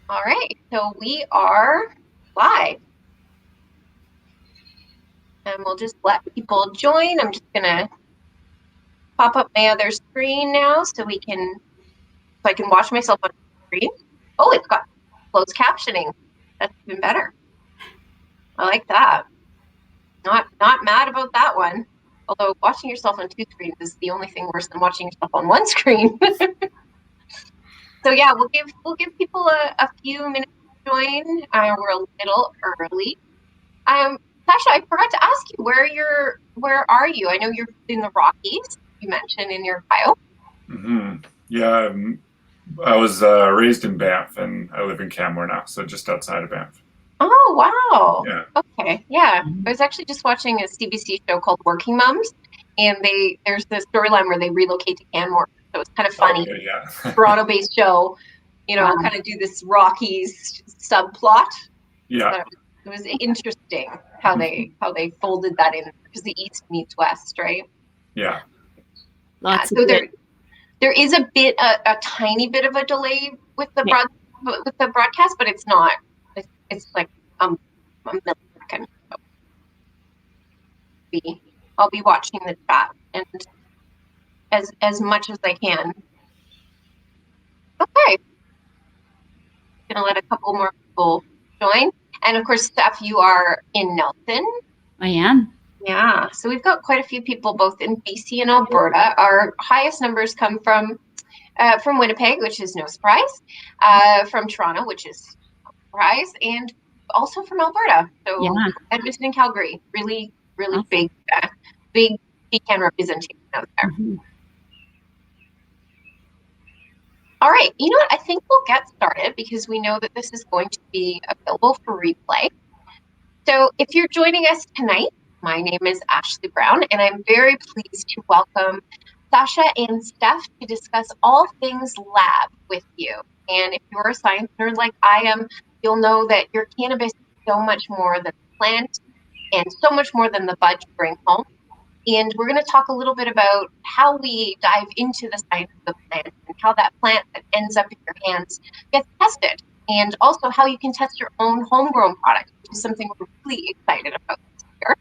All right, so we are live. And we'll just let people join. I'm just gonna pop up my other screen now so I can watch myself on the screen. Oh, it's got closed captioning. That's even better. I like that. Not mad about that one. Although watching yourself on two screens is the only thing worse than watching yourself on one screen. So yeah, we'll give people a few minutes to join. We're a little early. Sasha, I forgot to ask you where are you? I know you're in the Rockies. You mentioned in your bio. Mm-hmm. Yeah, I was raised in Banff, and I live in Canmore now, so just outside of Banff. Oh, wow. Yeah. Okay. Yeah. I Mhm. was actually just watching a CBC show called Working Moms, and there's this storyline where they relocate to Canmore. So it's kind of funny. Okay. Yeah. Toronto-based show, Wow. kind of do this Rockies subplot. Yeah. So it was interesting how they folded that in because the East meets West, right? Yeah. Yeah. Lots of So good. there is a tiny bit of a delay with the Yeah. broadcast, but it's not. It's like a millisecond. So I'll be watching the chat and as much as I can. Okay, gonna let a couple more people join, and of course, Steph, you are in Nelson. I am. Yeah, so we've got quite a few people both in BC and Alberta. Our highest numbers come from Winnipeg, which is no surprise, from Toronto, which is no surprise, and also from Alberta. So Yeah. Edmonton and Calgary, really, really Awesome. big SheCann representation out there. Mhm. All right, you know what? I think we'll get started because we know that this is going to be available for replay. So if you're joining us tonight, my name is Ashleigh Brown, and I'm very pleased to welcome Sasha and Steph to discuss all things lab with you. And if you're a science nerd like I am, you'll know that your cannabis is so much more than the plant and so much more than the bud you bring home. And we're going to talk a little bit about how we dive into the science of the plant and how that plant that ends up in your hands gets tested, and also how you can test your own homegrown product, which is something we're really excited about this year.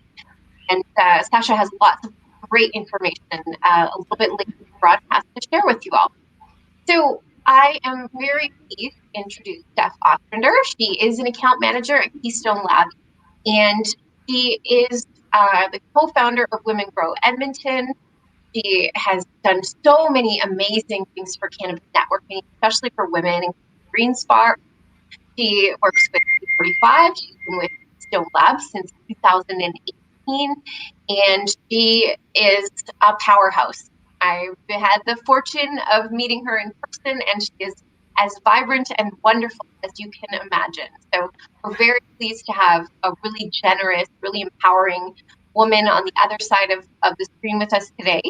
And Sasha has lots of great information a little bit later in the broadcast to share with you all. So I am very pleased to introduce Steph Ostrander. She is an account manager at Keystone Lab, and she is the co-founder of Women Grow Edmonton. She has done so many amazing things for cannabis networking, especially for women in Green Spark. She works with 45. She's been with Keystone Labs since 2018, and she is a powerhouse. I've had the fortune of meeting her in person, and she is as vibrant and wonderful as you can imagine. So we're very pleased to have a really generous, really empowering woman on the other side of the screen with us today.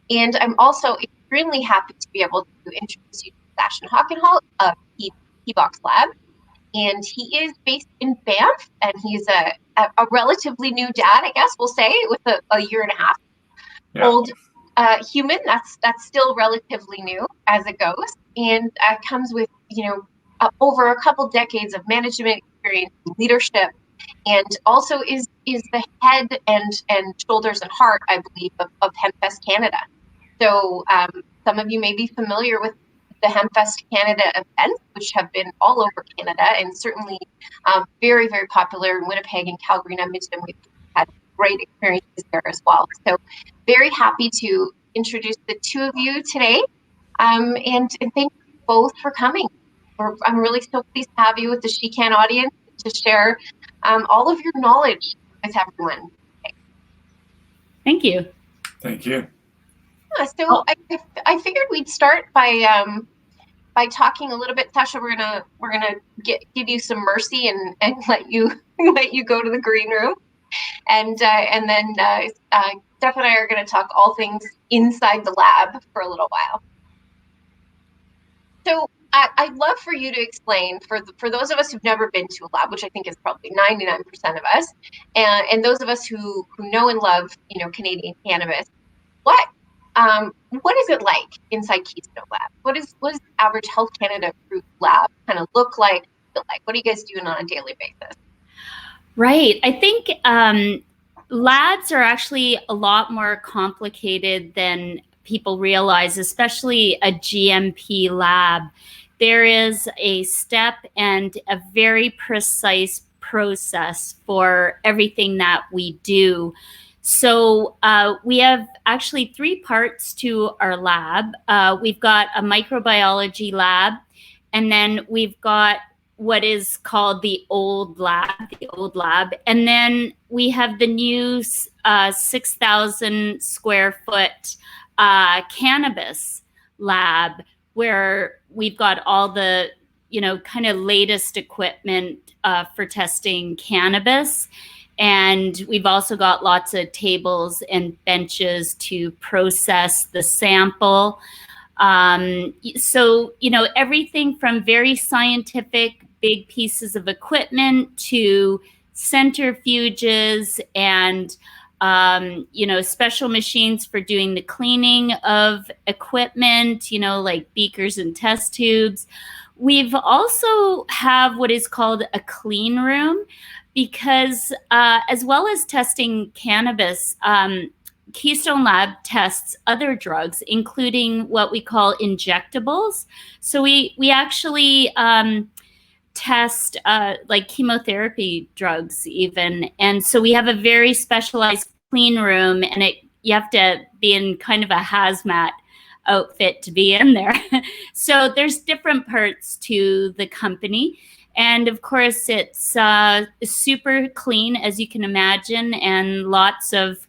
And I'm also extremely happy to be able to introduce you to Bashan Hawkenhall of Keybox Lab. And he is based in Banff, and he's a relatively new dad, I guess we'll say, with a year and a half Yeah. old human. That's still relatively new as it goes, and comes with over a couple decades of management experience, leadership, and also is the head and shoulders and heart, I believe, of HempFest Canada. So some of you may be familiar with the HempFest Canada events, which have been all over Canada and certainly very, very popular in Winnipeg and Calgary and Edmonton. We've had great experiences there as well. So very happy to introduce the two of you today, and thank you both for coming. I'm really so pleased to have you with the SheCann audience to share all of your knowledge with everyone. Thank you. Thank you. So I figured we'd start by talking a little bit. Sasha, we're gonna give you some mercy and let you let you go to the green room, and then Steph and I are going to talk all things inside the lab for a little while. So I'd love for you to explain for those of us who've never been to a lab, which I think is probably 99% of us, and those of us who know and love Canadian cannabis. What is it like inside Keystone Lab? What does average Health Canada approved lab kind of look like? feel like? What are you guys doing on a daily basis? Right. I think labs are actually a lot more complicated than people realize, especially a GMP lab. There is a step and a very precise process for everything that we do. So we have actually 3 parts to our lab. We've got a microbiology lab, and then we've got what is called the old lab. And then we have the new 6,000 square foot cannabis lab, where we've got all the, kind of latest equipment for testing cannabis. And we've also got lots of tables and benches to process the sample. So, everything from very scientific, big pieces of equipment to centrifuges and, special machines for doing the cleaning of equipment, like beakers and test tubes. We've also have what is called a clean room, because as well as testing cannabis, Keystone Lab tests other drugs, including what we call injectables. So we actually test like chemotherapy drugs even. And so we have a very specialized clean room, and you have to be in kind of a hazmat outfit to be in there. So there's different parts to the company. And of course, it's super clean, as you can imagine, and lots of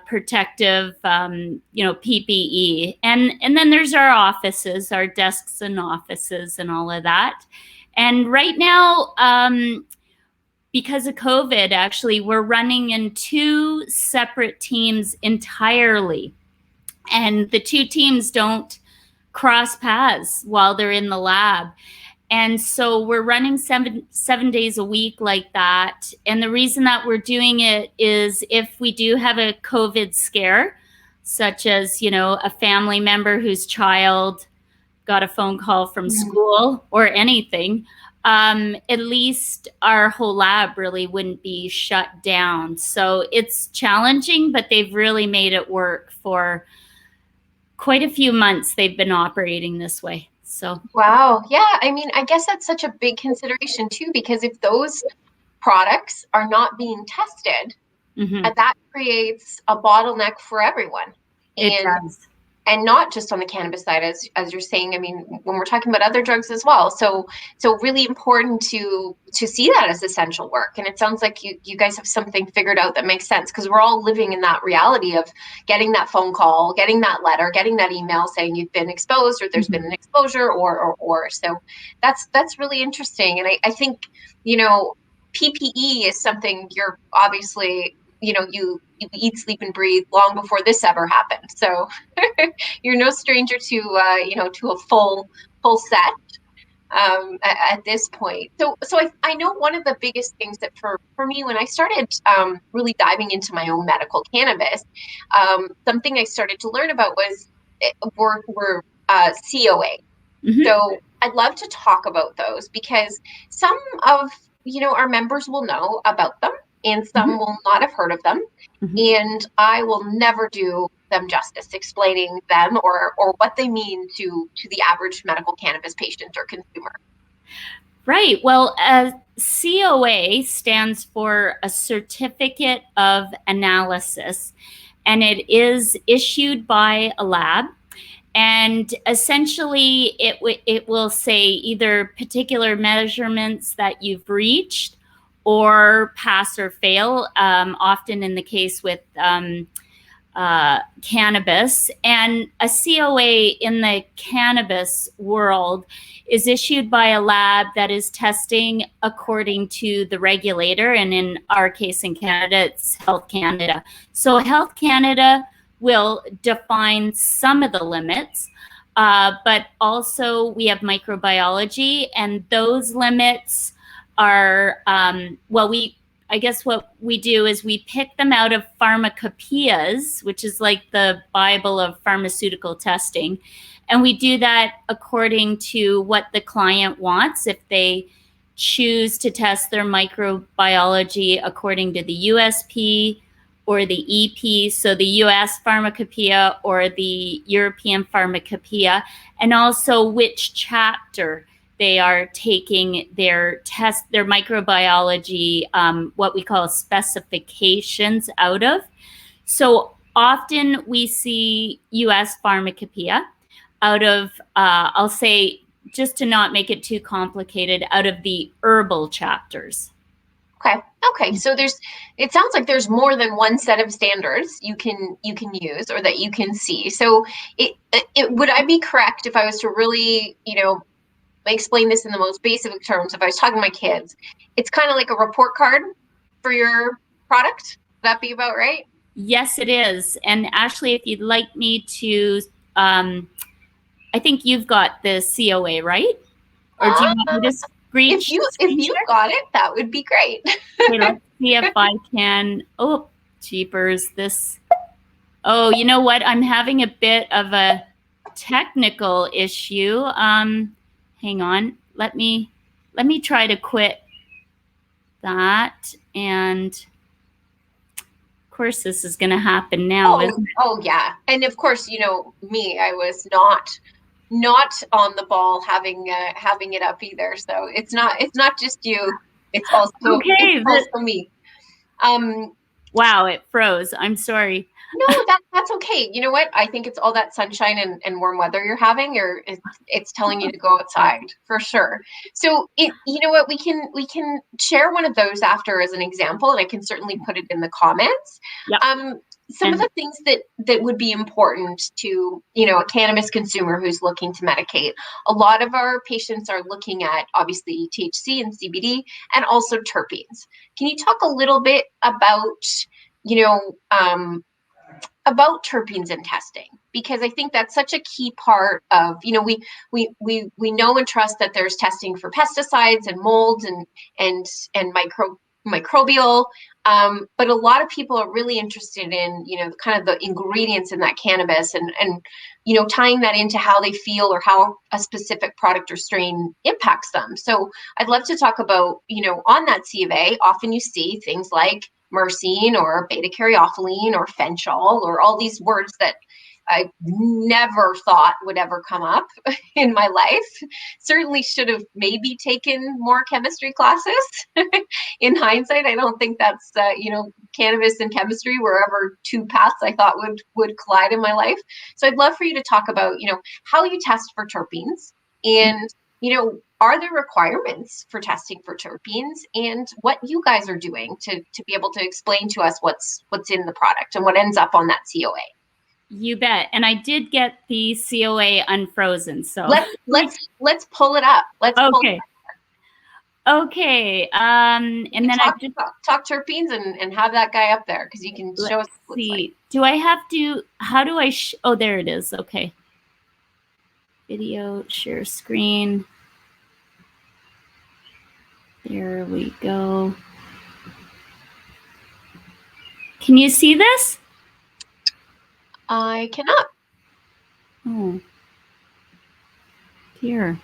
protective, PPE. And then there's our offices, our desks and offices and all of that. And right now, because of COVID, actually, we're running in 2 separate teams entirely. And the 2 teams don't cross paths while they're in the lab. And so we're running seven days a week like that. And the reason that we're doing it is if we do have a COVID scare, such as, a family member whose child got a phone call from school or anything, at least our whole lab really wouldn't be shut down. So it's challenging, but they've really made it work for quite a few months. They've been operating this way. So wow. Yeah. I mean, I guess that's such a big consideration too, because if those products are not being tested, that creates a bottleneck for everyone. It does. And not just on the cannabis side, as you're saying. I mean, when we're talking about other drugs as well. So really important to see that as essential work. And it sounds like you guys have something figured out that makes sense, because we're all living in that reality of getting that phone call, getting that letter, getting that email saying you've been exposed or there's been an exposure or. So that's really interesting. And I think, PPE is something you're obviously, you eat, sleep, and breathe long before this ever happened. So you're no stranger to, to a full set at this point. So I know one of the biggest things that for me, when I started really diving into my own medical cannabis, something I started to learn about were COA. So I'd love to talk about those, because some of, our members will know about them, and some will not have heard of them. And I will never do them justice explaining them or what they mean to the average medical cannabis patient or consumer. Right. Well, COA stands for a Certificate of Analysis, and it is issued by a lab. And essentially, it will say either particular measurements that you've reached or pass or fail, often in the case with cannabis. And a COA in the cannabis world is issued by a lab that is testing according to the regulator. And in our case in Canada, it's Health Canada. So Health Canada will define some of the limits, but also we have microbiology, and those limits are, I guess what we do is we pick them out of pharmacopoeias, which is like the Bible of pharmaceutical testing. And we do that according to what the client wants. If they choose to test their microbiology according to the USP or the EP, so the US Pharmacopoeia or the European Pharmacopoeia, and also which chapter they are taking their microbiology, what we call specifications out of. So often we see US Pharmacopoeia out of, I'll say, just to not make it too complicated, out of the herbal chapters. Okay. So it sounds like there's more than one set of standards you can use or that you can see. So would I be correct if I was to really, explain this in the most basic terms? If I was talking to my kids, it's kind of like a report card for your product. Would that be about right? Yes, it is. And Ashleigh, if you'd like me to, I think you've got the COA, right? Or do you want me to screen? If you got it, that would be great. Okay, let's see if I can. Oh, jeepers! Oh, you know what? I'm having a bit of a technical issue. Hang on. Let me try to quit that. And of course, this is going to happen now. Oh yeah. And of course, me, I was not on the ball having it up either. So it's not just you. It's also, okay, it's also me. Wow, it froze. I'm sorry. No, that's okay. You know what? I think it's all that sunshine and warm weather you're having, or it's telling you to go outside for sure. So you know what? We can share one of those after as an example, and I can certainly put it in the comments. Yep. Some of the things that would be important to, a cannabis consumer who's looking to medicate. A lot of our patients are looking at obviously THC and CBD and also terpenes. Can you talk a little bit about, about terpenes and testing? Because I think that's such a key part of, we know and trust that there's testing for pesticides and molds and microbial, but a lot of people are really interested in, kind of the ingredients in that cannabis and tying that into how they feel or how a specific product or strain impacts them. So I'd love to talk about, on that C of A, often you see things like myrcene or beta-caryophyllene or fenchol or all these words that I never thought would ever come up in my life. Certainly should have maybe taken more chemistry classes. In hindsight, I don't think that's, cannabis and chemistry were ever two paths I thought would collide in my life. So I'd love for you to talk about, how you test for terpenes and, are there requirements for testing for terpenes and what you guys are doing to be able to explain to us what's in the product and what ends up on that COA? You bet. And I did get the COA unfrozen. So let's pull it up. Okay. Okay. And then talk terpenes and have that guy up there because you can show us. See, do I have to? How do I? Oh, there it is. Okay. Video share screen. There we go. Can you see this? I cannot. Oh, dear.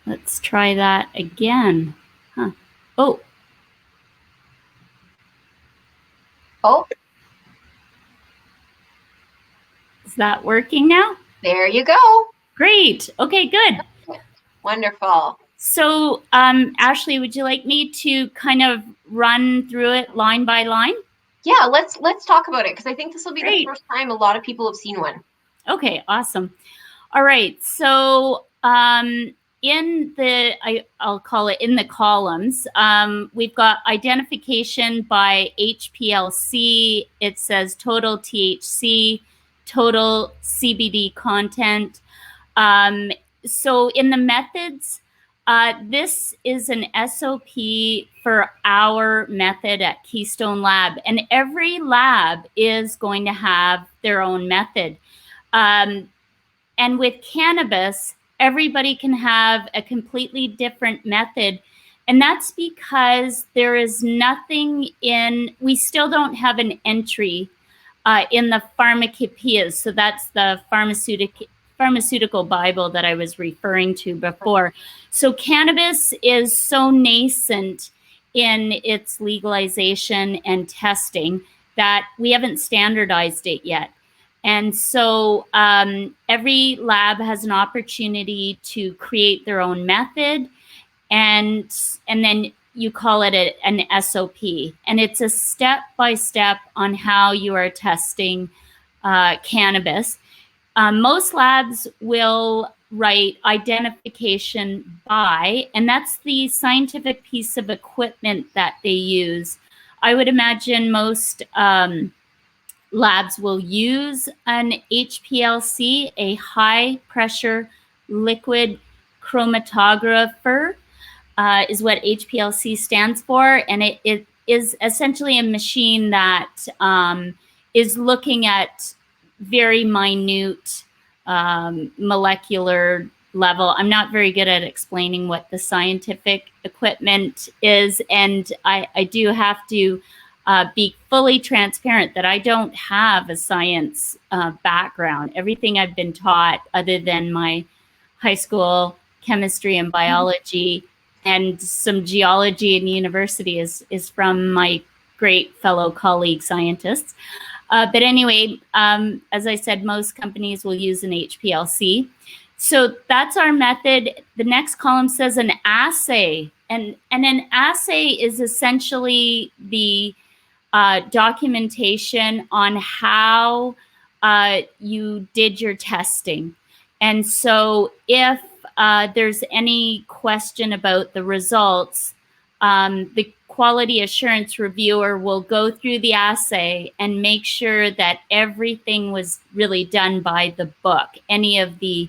Let's try that again. Huh. Oh. Is that working now? There you go. Great. Okay, good. Wonderful. So, Ashleigh, would you like me to kind of run through it line by line? Yeah, let's talk about it because I think this will be Great. the first time a lot of people have seen one. Okay, awesome. All right. So, I'll call it in the columns, we've got identification by HPLC. It says total THC, total CBD content. So in the methods, this is an SOP for our method at Keystone Lab, and every lab is going to have their own method. And with cannabis, everybody can have a completely different method And that's because there is nothing we still don't have an entry in the pharmacopoeias. So that's the pharmaceutical Bible that I was referring to before. So cannabis is so nascent in its legalization and testing that we haven't standardized it yet. And so every lab has an opportunity to create their own method, and then you call it an SOP, and it's a step-by-step on how you are testing cannabis. Most labs will write identification by, and that's the scientific piece of equipment that they use. I would imagine most labs will use an HPLC, a high pressure liquid chromatographer, is what HPLC stands for. And it is essentially a machine that is looking at very minute molecular level. I'm not very good at explaining what the scientific equipment is. And I do have to be fully transparent that I don't have a science background. Everything I've been taught, other than my high school chemistry and biology and some geology in university, is from my great fellow colleague scientists. But anyway, as I said, most companies will use an HPLC. So that's our method. The next column says an assay. And an assay is essentially the documentation on how you did your testing. And so if there's any question about the results, the quality assurance reviewer will go through the assay and make sure that everything was really done by the book. Any of the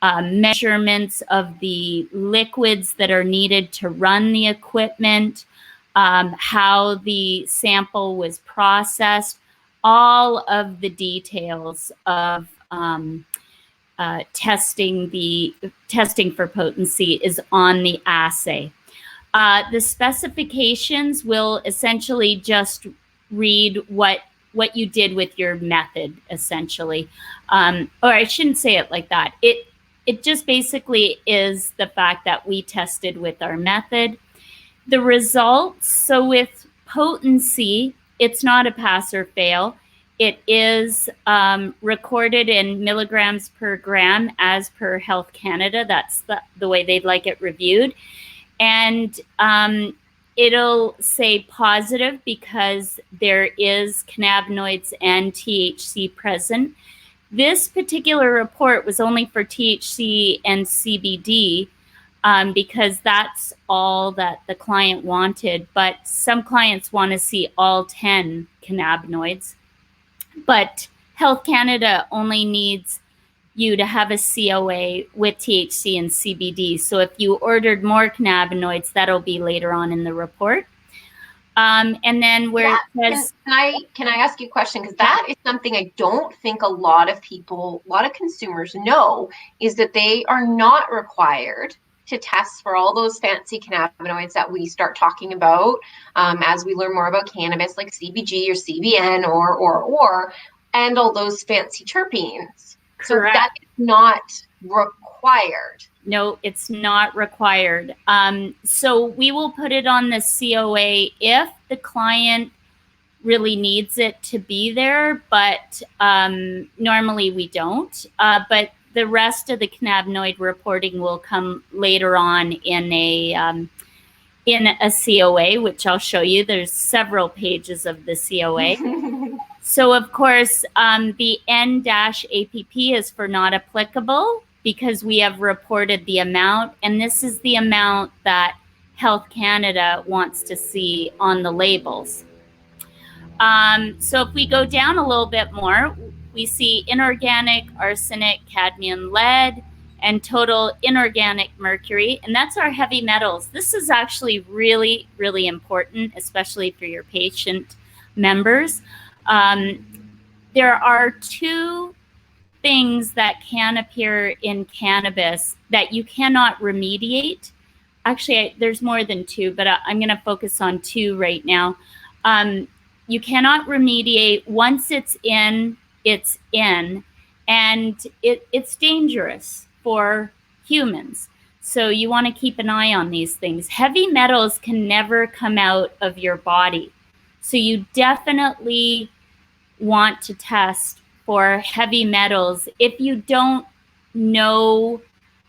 measurements of the liquids that are needed to run the equipment, how the sample was processed, all of the details of testing for potency is on the assay. The specifications will essentially just read what you did with your method, essentially. Or I shouldn't say it like that. It just basically is the fact that we tested with our method. The results, so with potency, it's not a pass or fail. It is recorded in milligrams per gram as per Health Canada. That's the way they'd like it reviewed. And it'll say positive because there is cannabinoids and THC present. This particular report was only for THC and CBD because that's all that the client wanted. But some clients want to see all 10 cannabinoids. But Health Canada only needs you to have a COA with THC and CBD. So if you ordered more cannabinoids, that'll be later on in the report. And then where it says, can I ask you a question? Because that is something I don't think a lot of consumers know, is that they are not required to test for all those fancy cannabinoids that we start talking about as we learn more about cannabis, like CBG or CBN or and all those fancy terpenes. Correct. So that is not required. No, it's not required. So we will put it on the COA if the client really needs it to be there, but normally we don't. But the rest of the cannabinoid reporting will come later on in a COA, which I'll show you. There's several pages of the COA. So of course, the N-APP is for not applicable because we have reported the amount, and this is the amount that Health Canada wants to see on the labels. So if we go down a little bit more, we see inorganic arsenic, cadmium, lead, and total inorganic mercury, and that's our heavy metals. This is actually really, really important, especially for your patient members. There are two things that can appear in cannabis that you cannot remediate. actually, there's more than two, but I'm going to focus on two right now. You cannot remediate. Once it's in, and it's dangerous for humans. So you want to keep an eye on these things. Heavy metals can never come out of your body. So you definitely want to test for heavy metals. If you don't know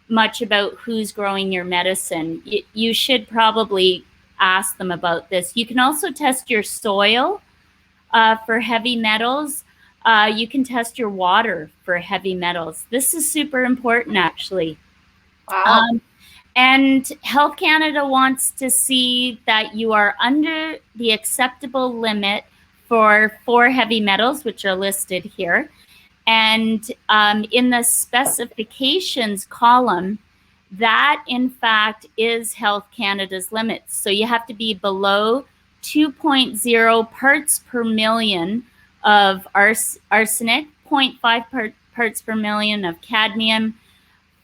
much about who's growing your medicine, you should probably ask them about this. You can also test your soil for heavy metals. You can test your water for heavy metals. This is super important, actually. Wow. And Health Canada wants to see that you are under the acceptable limit for 4 heavy metals, which are listed here. And in the specifications column, that in fact is Health Canada's limits. So you have to be below 2.0 parts per million of arsenic, 0.5 parts per million of cadmium,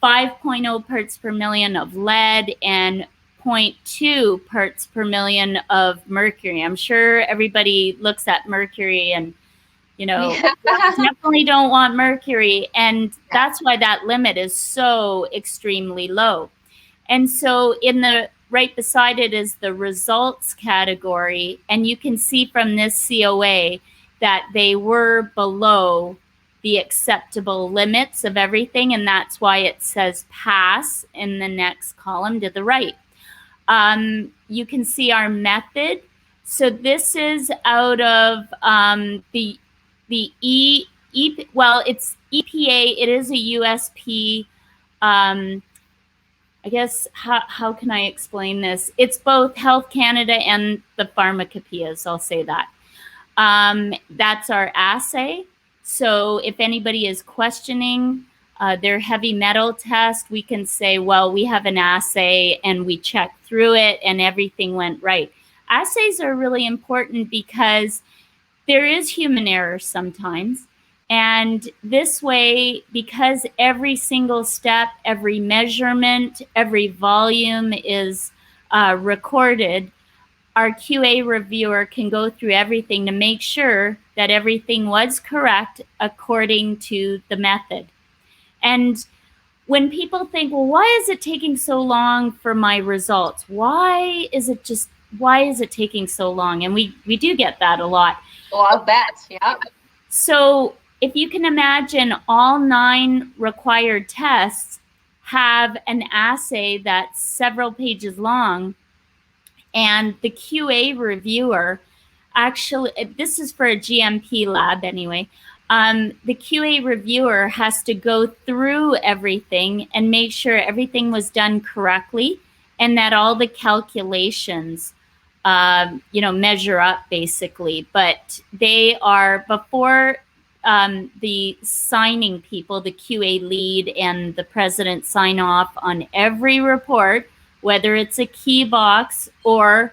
5.0 parts per million of lead, and 0.2 parts per million of mercury. I'm sure everybody looks at mercury and, definitely don't want mercury. And that's why that limit is so extremely low. And so right beside it is the results category. And you can see from this COA that they were below the acceptable limits of everything. And that's why it says pass in the next column to the right. You can see our method. So this is out of it's EPA. It is a USP. I guess, how can I explain this? It's both Health Canada and the pharmacopoeias, I'll say that. That's our assay. So if anybody is questioning their heavy metal test, we can say, well, we have an assay and we checked through it and everything went right. Assays are really important because there is human error sometimes. And this way, because every single step, every measurement, every volume is recorded, our QA reviewer can go through everything to make sure that everything was correct according to the method. And when people think, well, why is it taking so long for my results? Why is it taking so long? And we do get that a lot. Oh, I'll bet. Yeah. So if you can imagine, all 9 required tests have an assay that's several pages long, and the QA reviewer actually, this is for a GMP lab anyway, the QA reviewer has to go through everything and make sure everything was done correctly and that all the calculations measure up, basically. But they are, before the signing people, the QA lead and the president, sign off on every report, whether it's a Keybox or,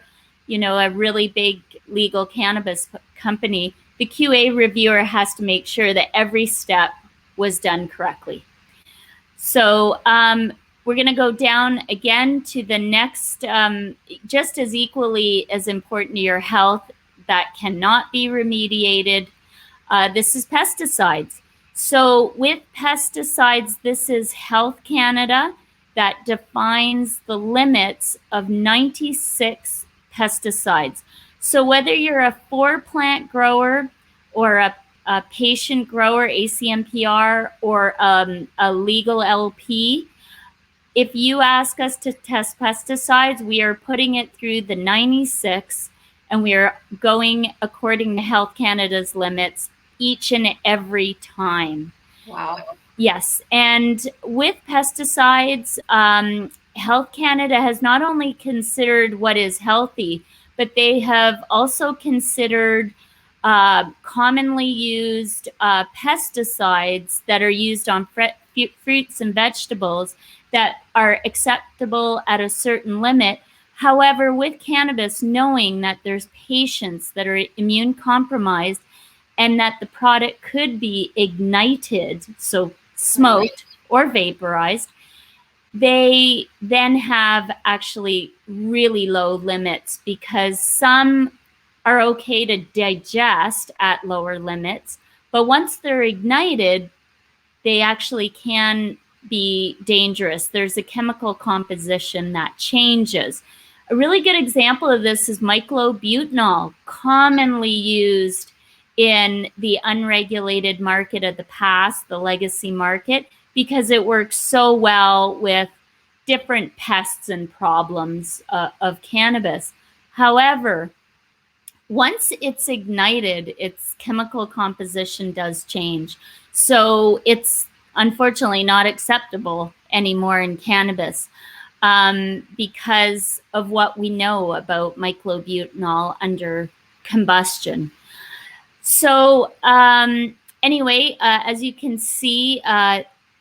a really big legal cannabis company, the QA reviewer has to make sure that every step was done correctly. So we're going to go down again to the next, just as equally as important to your health, that cannot be remediated. This is pesticides. So with pesticides, this is Health Canada that defines the limits of 96 pesticides. So whether you're a 4-plant grower or a patient grower, ACMPR, or a legal LP, if you ask us to test pesticides, we are putting it through the 96, and we are going according to Health Canada's limits each and every time. Wow. Yes. And with pesticides, Health Canada has not only considered what is healthy, but they have also considered commonly used pesticides that are used on fruits and vegetables that are acceptable at a certain limit. However, with cannabis, knowing that there's patients that are immune compromised and that the product could be ignited, so smoked or vaporized, they then have actually really low limits, because some are okay to digest at lower limits, but once they're ignited, they actually can be dangerous. There's a chemical composition that changes. A really good example of this is myclobutanol, commonly used in the unregulated market of the past, the legacy market, because it works so well with different pests and problems of cannabis. However, once it's ignited, its chemical composition does change. So it's unfortunately not acceptable anymore in cannabis, because of what we know about myclobutanol under combustion. So anyway, as you can see,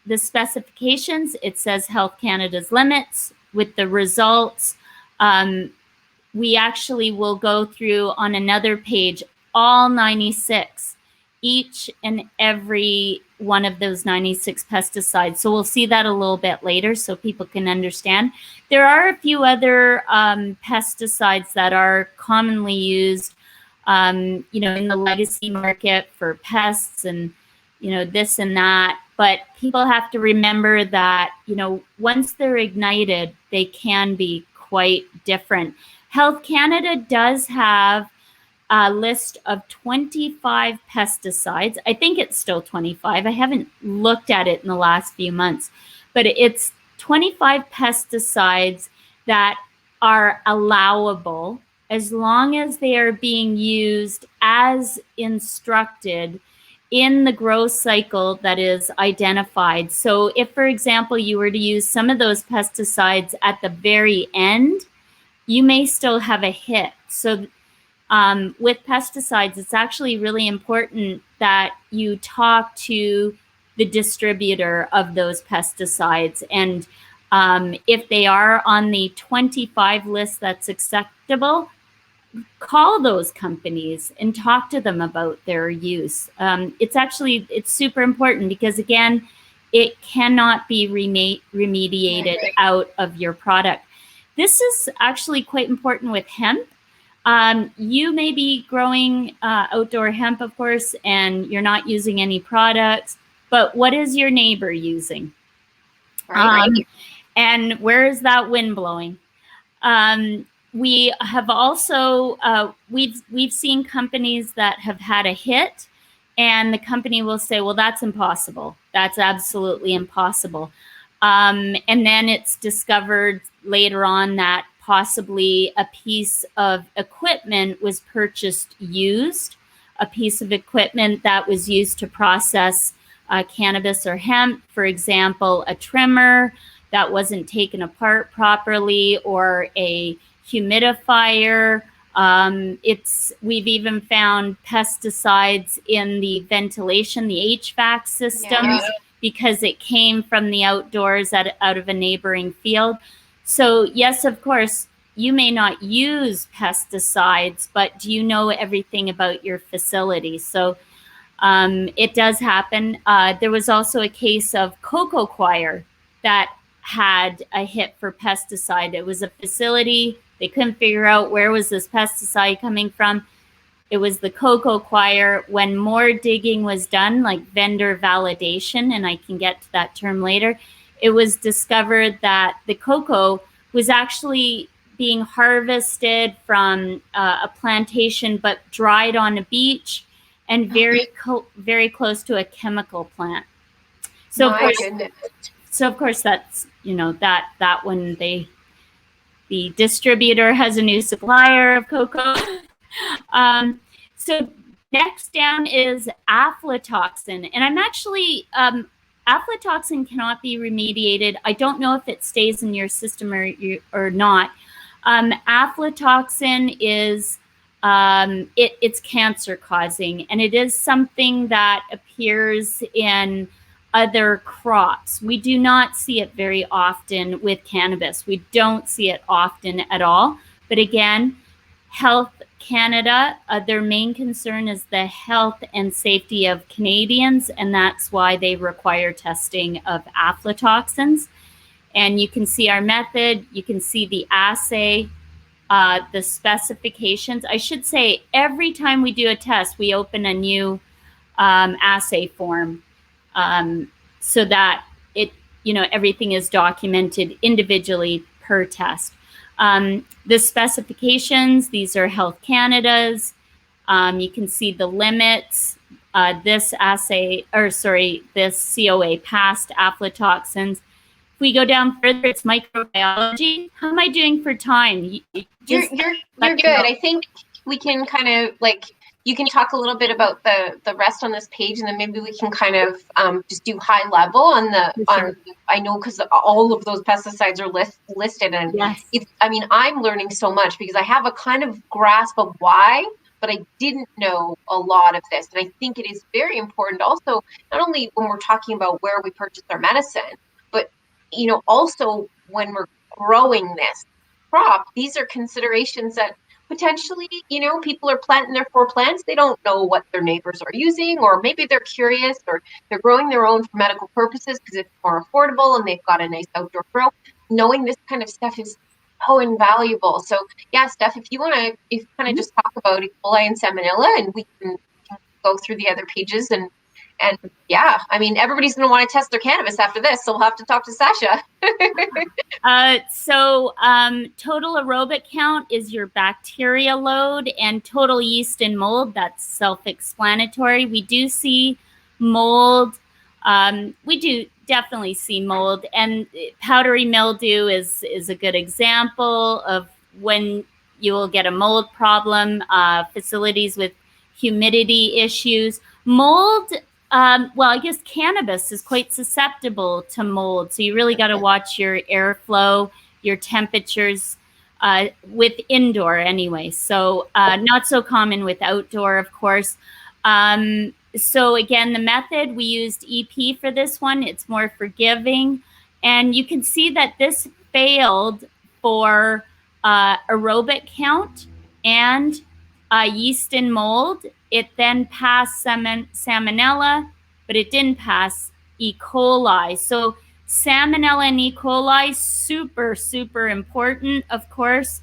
the specifications, it says Health Canada's limits. With the results, we actually will go through on another page all 96, each and every one of those 96 pesticides. So we'll see that a little bit later so people can understand. There are a few other pesticides that are commonly used, in the legacy market for pests and, this and that. But people have to remember that, once they're ignited, they can be quite different. Health Canada does have a list of 25 pesticides. I think it's still 25. I haven't looked at it in the last few months, but it's 25 pesticides that are allowable as long as they are being used as instructed in the growth cycle that is identified. So if, for example, you were to use some of those pesticides at the very end, you may still have a hit. So with pesticides, it's actually really important that you talk to the distributor of those pesticides. And if they are on the 25 list that's acceptable, call those companies and talk to them about their use. It's super important because, again, it cannot be remediated out of your product. This is actually quite important with hemp. You may be growing outdoor hemp, of course, and you're not using any products, but what is your neighbor using? Right. And where is that wind blowing? We have also, we've seen companies that have had a hit, and the company will say, well, that's impossible. That's absolutely impossible. And then it's discovered later on that possibly a piece of equipment was purchased used, a piece of equipment that was used to process cannabis or hemp, for example, a trimmer that wasn't taken apart properly, or a humidifier. We've even found pesticides in the ventilation, the HVAC systems, because it came from the outdoors out of a neighboring field. So yes, of course, you may not use pesticides, but do you know everything about your facility? So it does happen. There was also a case of Cocoa Choir that had a hit for pesticide. It was a facility. They couldn't figure out where was this pesticide coming from. It was the Cocoa Choir. When more digging was done, like vendor validation, and I can get to that term later, it was discovered that the cocoa was actually being harvested from a plantation, but dried on a beach and very close to a chemical plant. So of course that's, that when the distributor has a new supplier of cocoa. So next down is aflatoxin, and I'm actually aflatoxin cannot be remediated. I don't know if it stays in your system or not. Aflatoxin is it's cancer causing, and it is something that appears in other crops. We do not see it very often with cannabis. We don't see it often at all. But again, Health Canada, their main concern is the health and safety of Canadians, and that's why they require testing of aflatoxins. And you can see our method, you can see the assay, the specifications. I should say every time we do a test, we open a new assay form so that everything is documented individually per test. The specifications, these are Health Canada's. You can see the limits. This COA passed aflatoxins. If we go down further, it's microbiology. How am I doing for time? You're good. I think we can kind of you can talk a little bit about the rest on this page, and then maybe we can kind of just do high level on I know because all of those pesticides are listed, and yes. I'm learning so much because I have a kind of grasp of why, but I didn't know a lot of this, and I think it is very important also, not only when we're talking about where we purchase our medicine, but also when we're growing this crop, these are considerations that potentially, people are planting their 4 plants. They don't know what their neighbors are using, or maybe they're curious, or they're growing their own for medical purposes because it's more affordable and they've got a nice outdoor grow. Knowing this kind of stuff is so invaluable. So yeah, Steph, if you want to kind of just talk about E. coli and Salmonella, and we can go through the other pages and yeah, everybody's going to want to test their cannabis after this, so we'll have to talk to Sasha. Total aerobic count is your bacteria load, and total yeast and mold, that's self-explanatory. We do see mold. We do definitely see mold, and powdery mildew is a good example of when you will get a mold problem, facilities with humidity issues. Mold, I guess cannabis is quite susceptible to mold. So you really got to watch your airflow, your temperatures with indoor anyway. So not so common with outdoor, of course. So again, the method, we used EP for this one. It's more forgiving. And you can see that this failed for aerobic count and yeast and mold. It then passed Salmonella, but it didn't pass E. coli. So Salmonella and E. coli, super, super important, of course.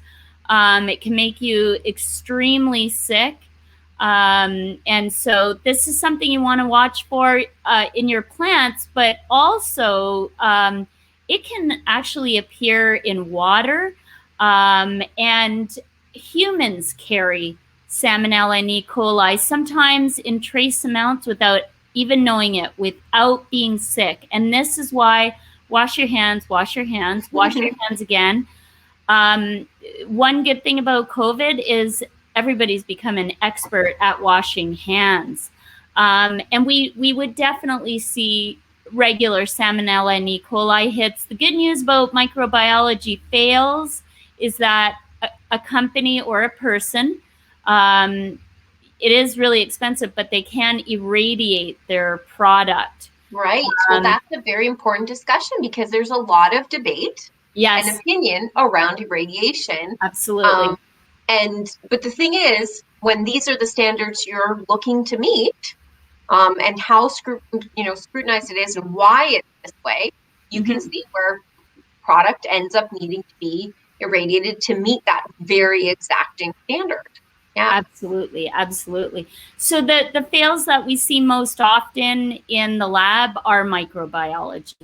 It can make you extremely sick. And so this is something you want to watch for in your plants, but also it can actually appear in water, and humans carry Salmonella and E. coli, sometimes in trace amounts without even knowing it, without being sick. And this is why wash your hands, wash your hands, wash your hands again. One good thing about COVID is everybody's become an expert at washing hands. And we would definitely see regular Salmonella and E. coli hits. The good news about microbiology fails is that a company or a person, it is really expensive, but they can irradiate their product. Right. Well, that's a very important discussion because there's a lot of debate and opinion around irradiation. Absolutely. But the thing is, when these are the standards you're looking to meet, and how scrutinized it is and why it's this way, you can see where product ends up needing to be irradiated to meet that very exacting standard. Yeah, absolutely, absolutely. So the fails that we see most often in the lab are microbiology.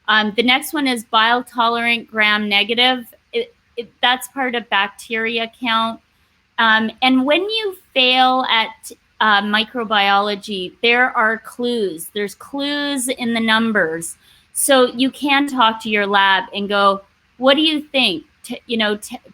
The next one is bile tolerant, gram negative. That's part of bacteria count. And when you fail at microbiology, there are clues. There's clues in the numbers. So you can talk to your lab and go, what do you think?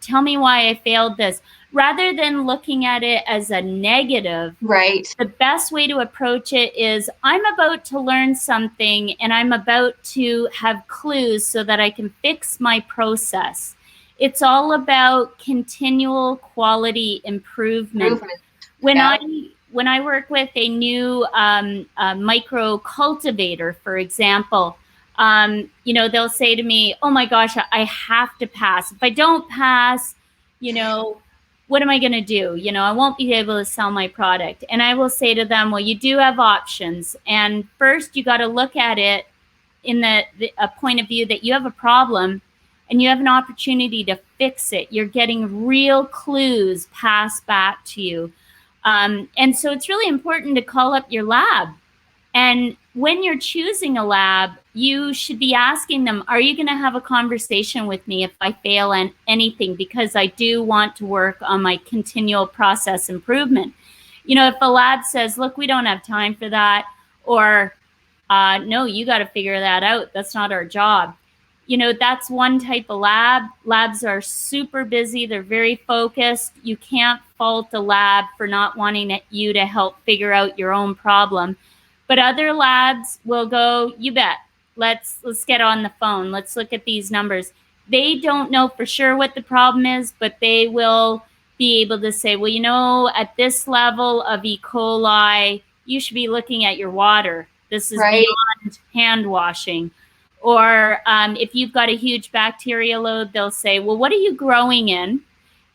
Tell me why I failed this. Rather than looking at it as a negative, right? The best way to approach it is, I'm about to learn something and I'm about to have clues so that I can fix my process. It's all about continual quality improvement. When I work with a new micro cultivator, for example, they'll say to me, oh my gosh, I have to pass. If I don't pass, what am I going to do? I won't be able to sell my product. And I will say to them, well, you do have options. And first you got to look at it in a point of view that you have a problem and you have an opportunity to fix it. You're getting real clues passed back to you. And so it's really important to call up your lab. And when you're choosing a lab, you should be asking them, are you going to have a conversation with me if I fail at anything? Because I do want to work on my continual process improvement. You know, if a lab says, look, we don't have time for that, or no, you got to figure that out, that's not our job. You know, that's one type of lab. Labs are super busy. They're very focused. You can't fault a lab for not wanting you to help figure out your own problem. But other labs will go, you bet, let's get on the phone. Let's look at these numbers. They don't know for sure what the problem is, but they will be able to say, well, you know, at this level of E. coli, you should be looking at your water. This is beyond hand washing. Or if you've got a huge bacteria load, they'll say, well, what are you growing in?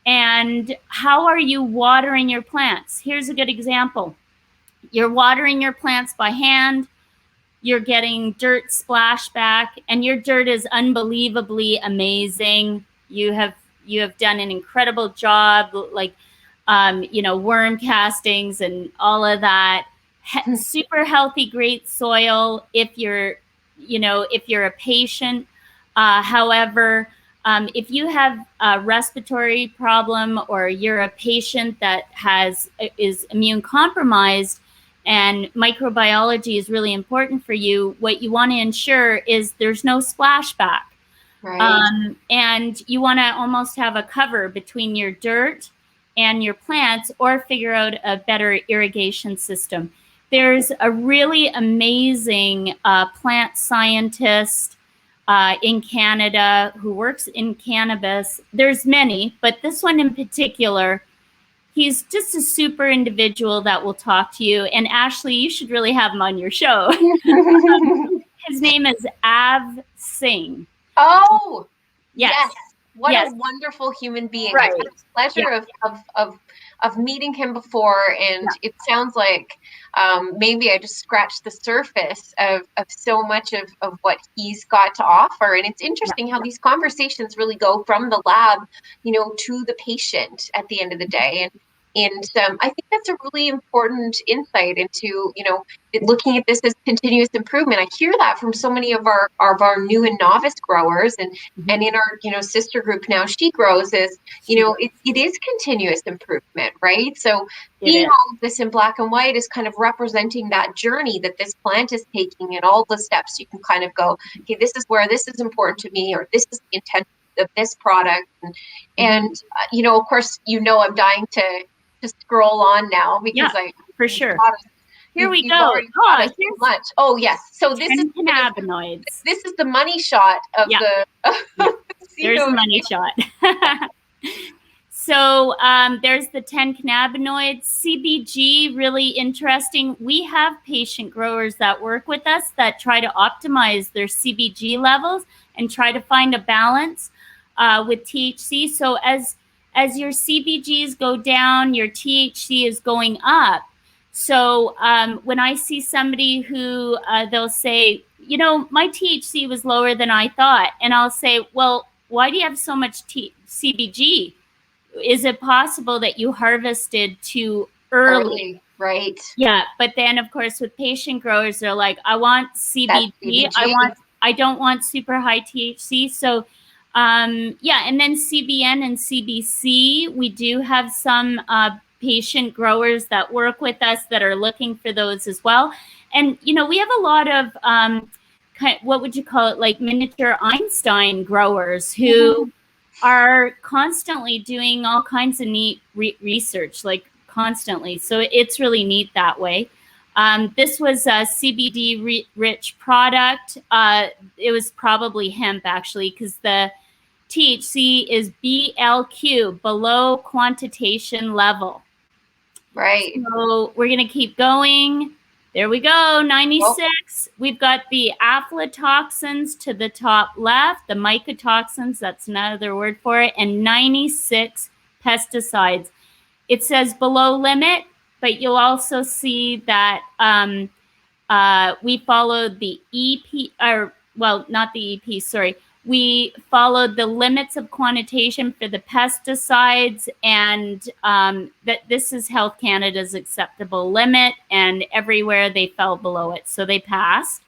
And how are you watering your plants? Here's a good example. You're watering your plants by hand. You're getting dirt splashback, and your dirt is unbelievably amazing. You have done an incredible job, like, you know, worm castings and all of that. Super healthy, great soil if you're a patient. However, if you have a respiratory problem or you're a patient that is immune compromised and microbiology is really important for you, what you want to ensure is there's no splashback. Right. And you want to almost have a cover between your dirt and your plants, or figure out a better irrigation system. There's a really amazing plant scientist in Canada who works in cannabis. There's many, but this one in particular, he's just a super individual that will talk to you. And Ashleigh, you should really have him on your show. His name is Av Singh. Oh, yes. What yes. a wonderful human being. Right. I've had the pleasure of meeting him before, and it sounds like maybe I just scratched the surface of so much of what he's got to offer. And it's interesting how these conversations really go from the lab, you know, to the patient at the end of the day. And I think that's a really important insight into, you know, looking at this as continuous improvement. I hear that from so many of our new and novice growers, and in our, you know, sister group now, She Grows, is, you know, it is continuous improvement, right? So seeing all of this in black and white is kind of representing that journey that this plant is taking, and all the steps you can kind of go, okay, this is where this is important to me, or this is the intent of this product. And you know, of course, you know, I'm dying to scroll on now, because for sure. Here we go. Oh, much. Oh, yes. So this is cannabinoids. This is the money shot of the. There's the money shot. So there's the 10 cannabinoids. CBG, really interesting. We have patient growers that work with us that try to optimize their CBG levels and try to find a balance with THC. So as your CBGs go down, your THC is going up. So when I see somebody who they'll say, you know, my THC was lower than I thought. And I'll say, well, why do you have so much CBG? Is it possible that you harvested too early? Right. Yeah. But then, of course, with patient growers, they're like, I want CBG. I don't want super high THC. So and then CBN and CBC, we do have some patient growers that work with us that are looking for those as well. And, you know, we have a lot of, what would you call it, like miniature Einstein growers who are constantly doing all kinds of neat research, like constantly. So it's really neat that way. This was a CBD rich product. It was probably hemp, actually, because the THC is BLQ, below quantitation level. Right. So we're going to keep going. There we go, 96. Oh. We've got the aflatoxins to the top left, the mycotoxins, that's another word for it, and 96 pesticides. It says below limit, but you'll also see that we followed the EP, or well, not the EP, sorry. We followed the limits of quantitation for the pesticides, and that this is Health Canada's acceptable limit, and everywhere they fell below it. So they passed.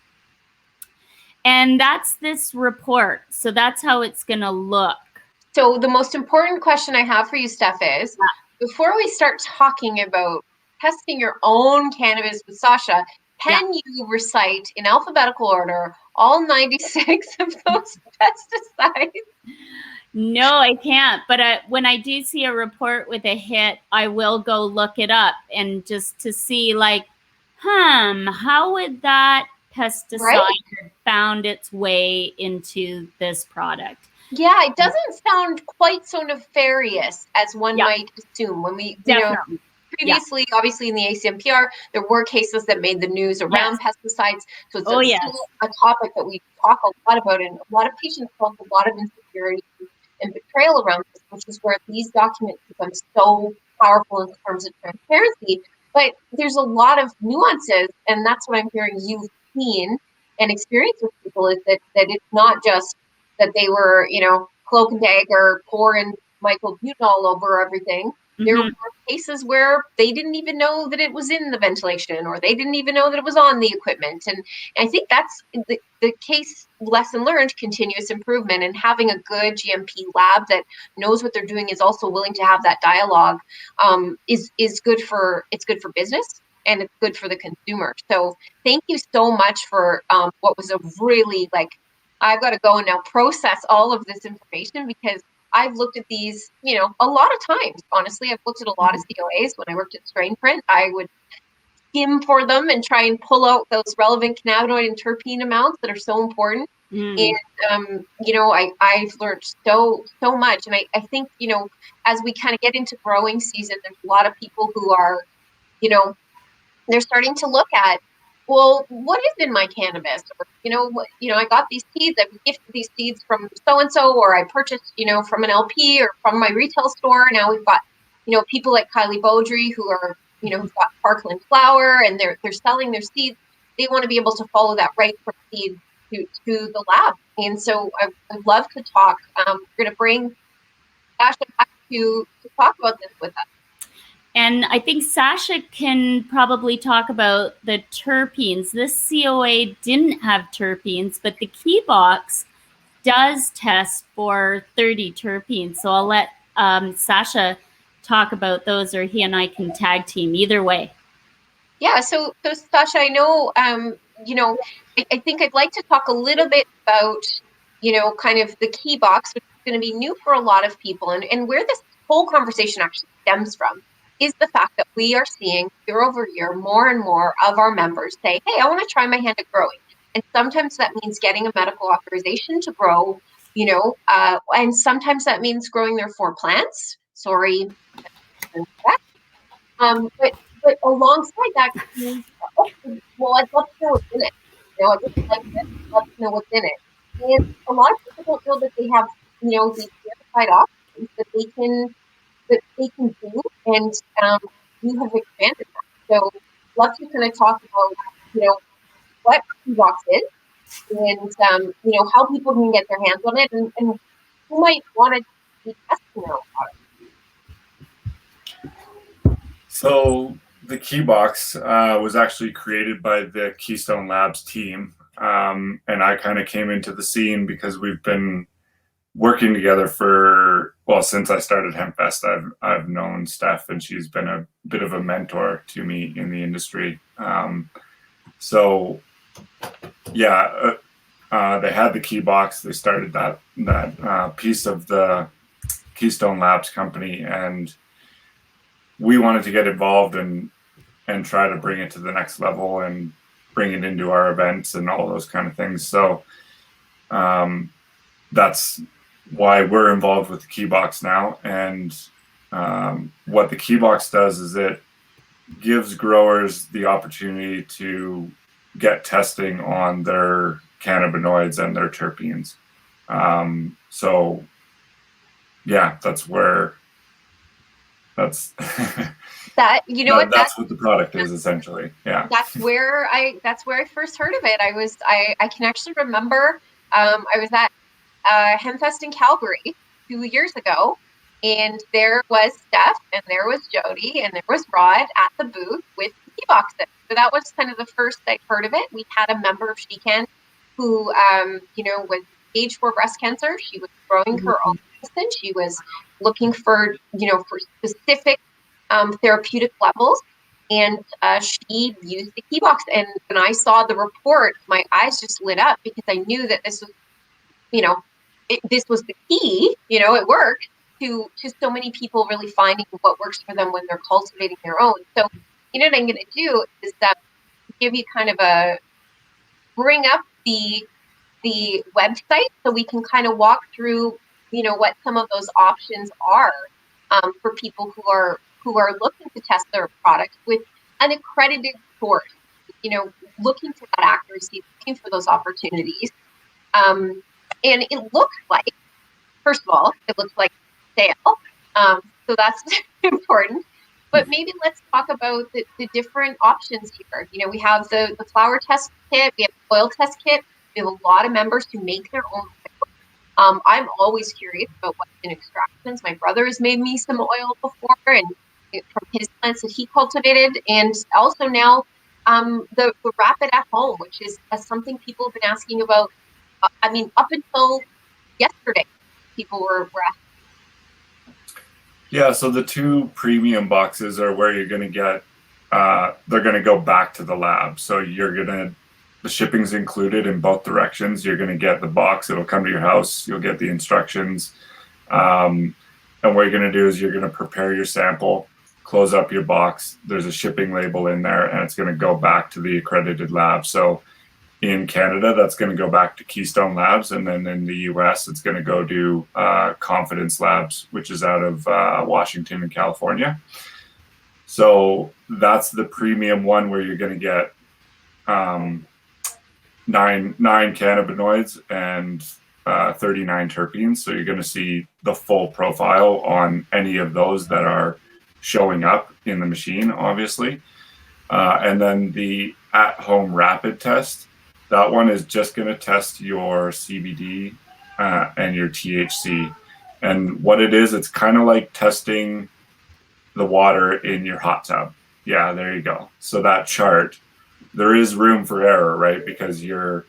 And that's this report. So that's how it's going to look. So the most important question I have for you, Steph, is before we start talking about testing your own cannabis with Sasha, can you recite in alphabetical order all 96 of those pesticides? No, I can't. But when I do see a report with a hit, I will go look it up and just to see, like, how would that pesticide have found its way into this product? Yeah, it doesn't sound quite so nefarious as one might assume. When we, previously, obviously in the ACMPR, there were cases that made the news around pesticides. So it's still a topic that we talk a lot about, and a lot of patients felt a lot of insecurity and betrayal around this, which is where these documents become so powerful in terms of transparency. But there's a lot of nuances, and that's what I'm hearing you've seen and experienced with people, is that it's not just that they were, cloak and dagger pouring mycobutanol all over everything. There were cases where they didn't even know that it was in the ventilation, or they didn't even know that it was on the equipment. And I think that's the case. Lesson learned, continuous improvement, and having a good GMP lab that knows what they're doing is also willing to have that dialogue is good for business, and it's good for the consumer. So thank you so much for what was a really, I've got to go and now process all of this information, because I've looked at these, a lot of times. Honestly, I've looked at a lot of COAs. When I worked at Strain Print, I would skim for them and try and pull out those relevant cannabinoid and terpene amounts that are so important. And, I've learned so much. And I think, as we kind of get into growing season, there's a lot of people who are, they're starting to look at, well, what is in my cannabis? Or, I got these seeds, I gifted these seeds from so-and-so, or I purchased, from an LP or from my retail store. Now we've got, people like Kylie Beaudry who are, who've got Parkland flower, and they're selling their seeds. They want to be able to follow that right from seed to the lab. And so I'd love to talk. We're going to bring Asha back to talk about this with us. And I think Sasha can probably talk about the terpenes. This COA didn't have terpenes, but the Keybox does test for 30 terpenes. So I'll let Sasha talk about those, or he and I can tag team, either way. Yeah, so Sasha, I know, I think I'd like to talk a little bit about, kind of the Keybox, which is going to be new for a lot of people, and where this whole conversation actually stems from is the fact that we are seeing year over year more and more of our members say, hey, I want to try my hand at growing. And sometimes that means getting a medical authorization to grow, and sometimes that means growing their 4 plants. Sorry. But alongside that, well, I'd love to know what's in it. I just like this. I'd love to know what's in it. And a lot of people don't know that they have, these verified options that they can do, and you have expanded that. So love to kind of talk about, what Keybox is, and how people can get their hands on it, and who might want to be testing about it. So the Keybox was actually created by the Keystone Labs team, and I kind of came into the scene because we've been working together since I started HempFest. I've known Steph, and she's been a bit of a mentor to me in the industry. They had the Keybox. They started that piece of the Keystone Labs company, and we wanted to get involved and try to bring it to the next level and bring it into our events and all those kind of things. So that's why we're involved with the Keybox now. And what the Keybox does is it gives growers the opportunity to get testing on their cannabinoids and their terpenes. That's where That's That, you know what, that's what the product is essentially. Yeah. that's where I first heard of it. I can actually remember, I was at Hempfest in Calgary 2 years ago, and there was Steph, and there was Jody, and there was Rod at the booth with Keyboxes. So that was kind of the first I'd heard of it. We had a member of SheCann who, was stage 4 breast cancer. She was growing her own medicine. She was looking for, for specific therapeutic levels. And she used the Keybox. And when I saw the report, my eyes just lit up because I knew that this was, this was the key, it worked to so many people really finding what works for them when they're cultivating their own. So, what I'm going to do is give you kind of bring up the website so we can kind of walk through, what some of those options are for people who are looking to test their product with an accredited source, looking for that accuracy, looking for those opportunities. And it looks like, first of all, it looks like sale. So that's important. But maybe let's talk about the different options here. We have the flower test kit, we have the oil test kit. We have a lot of members who make their own oil. I'm always curious about what's in extractions. My brother has made me some oil before, and from his plants that he cultivated, and also now the rapid at home, which is something people have been asking about. Up until yesterday, people were asking. Yeah, so the 2 premium boxes are where you're going to get, they're going to go back to the lab. So the shipping's included in both directions. You're going to get the box, it'll come to your house, you'll get the instructions. And what you're going to do is you're going to prepare your sample, close up your box. There's a shipping label in there, and it's going to go back to the accredited lab. So in Canada, that's going to go back to Keystone Labs, and then in the US, it's going to go to Confidence Labs, which is out of Washington and California. So that's the premium one where you're going to get 9 cannabinoids and 39 terpenes. So you're going to see the full profile on any of those that are showing up in the machine, obviously. And then the at-home rapid test, that one is just going to test your CBD and your THC. And what it is, it's kind of like testing the water in your hot tub. Yeah, there you go. So that chart, there is room for error, right? Because you're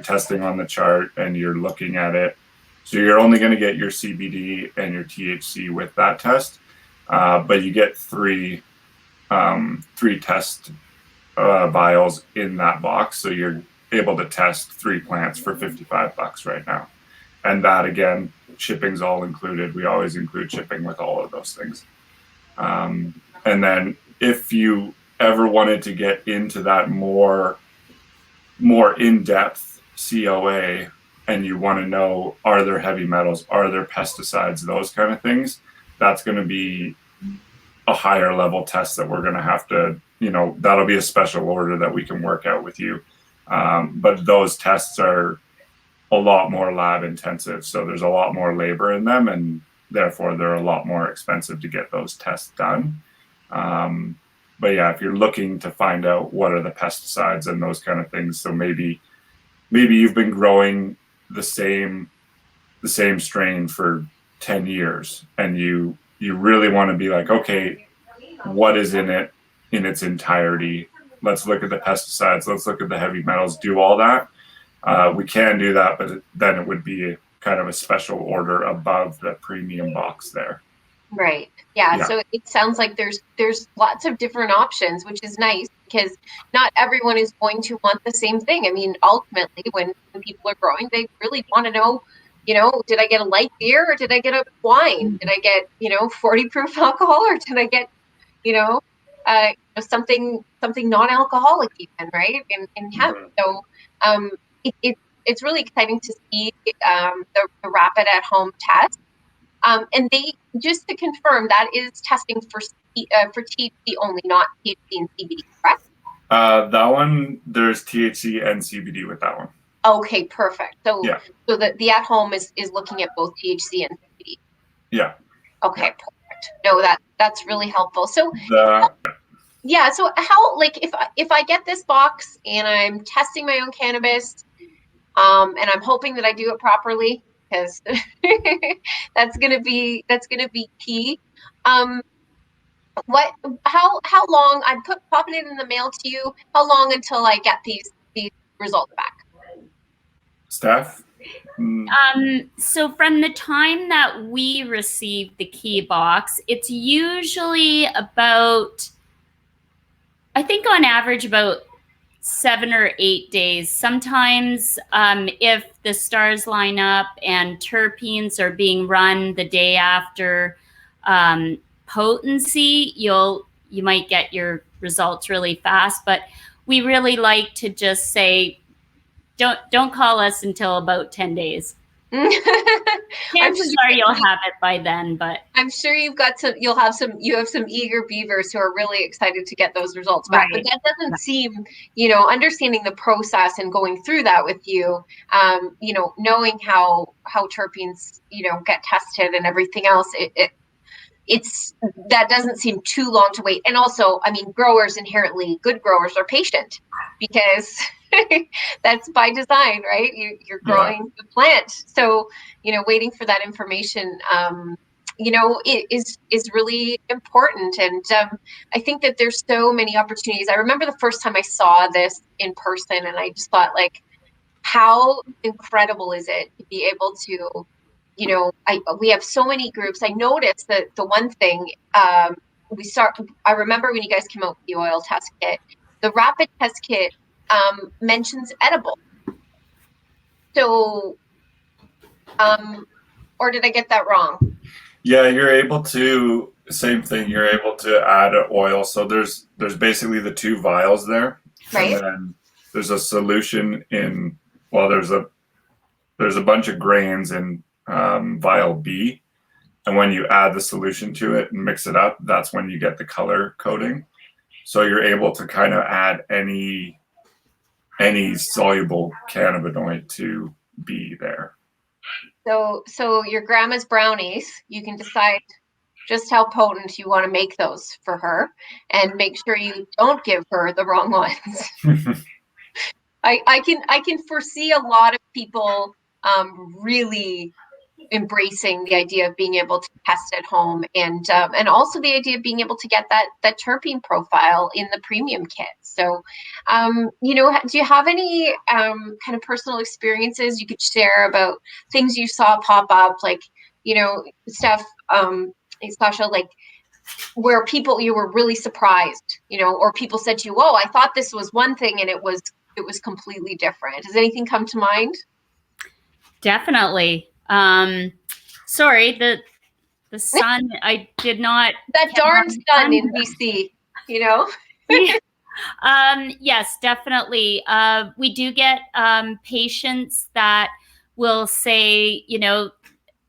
testing on the chart and you're looking at it. So you're only going to get your CBD and your THC with that test. But you get three test vials in that box. So you're able to test 3 plants for $55 right now. And that, again, shipping's all included. We always include shipping with all of those things. And then if you ever wanted to get into that more in-depth COA and you want to know, are there heavy metals, are there pesticides, those kind of things, that's going to be a higher level test that we're going to have to, that'll be a special order that we can work out with you. But those tests are a lot more lab intensive. So there's a lot more labor in them, and therefore they're a lot more expensive to get those tests done. But yeah, if you're looking to find out what are the pesticides and those kind of things, so maybe you've been growing the same strain for 10 years and you really want to be like, okay, what is in it in its entirety? Let's look at the pesticides. Let's look at the heavy metals, do all that. We can do that, but then it would be kind of a special order above the premium box there. Right. Yeah. So it sounds like there's lots of different options, which is nice because not everyone is going to want the same thing. Ultimately, when people are growing, they really want to know, did I get a light beer or did I get a wine? Did I get, 40 proof alcohol, or did I get, something non-alcoholic even, right? In hemp. So it's really exciting to see the rapid at home test. And they, just to confirm, that is testing for THC only, not THC and CBD, correct? That one, there's THC and CBD with that one. Okay, perfect. So the at home is looking at both THC and CBD. Yeah. Okay, yeah. Perfect. Perfect. No, that's really helpful. So The yeah, so how, like, if I get this box and I'm testing my own cannabis, and I'm hoping that I do it properly, because that's gonna be key. Um, what how long I'm popping it in the mail to you? How long until I get these results back? staff. So from the time that we receive the Keybox, it's usually about, I think on average, about 7 or 8 days. Sometimes if the stars line up and terpenes are being run the day after potency, you might get your results really fast. But we really like to just say, don't call us until about 10 days. Chances are you'll have it by then, but I'm sure you have some eager beavers who are really excited to get those results back. Right. But that doesn't seem, understanding the process and going through that with you, knowing how terpenes, get tested and everything else, it's that doesn't seem too long to wait. And also, I mean, good growers are patient, because that's by design, right? You're growing the plant. So, waiting for that information, is really important. And I think that there's so many opportunities. I remember the first time I saw this in person, and I just thought, like, how incredible is it to be able to, we have so many groups. I noticed that the one thing, I remember when you guys came out with the oil test kit, the rapid test kit mentions edible. So, or did I get that wrong? Yeah, you're able to, same thing. You're able to add oil. So there's basically the two vials there, Right. and then there's a solution in. Well, there's a bunch of grains in vial B, and when you add the solution to it and mix it up, that's when you get the color coding. So you're able to kind of add any soluble cannabinoid to B there. So your grandma's brownies, you can decide just how potent you want to make those for her, and make sure you don't give her the wrong ones. I can foresee a lot of people really embracing the idea of being able to test at home, and also the idea of being able to get that terpene profile in the premium kit. So, do you have any kind of personal experiences you could share about things you saw pop up, like, stuff, Sasha, like, where you were really surprised, or people said to you, "Whoa, I thought this was one thing and it was completely different." Does anything come to mind? definitely. Sorry, the sun, I did not. That darn sun in BC, Yes, definitely. We do get patients that will say,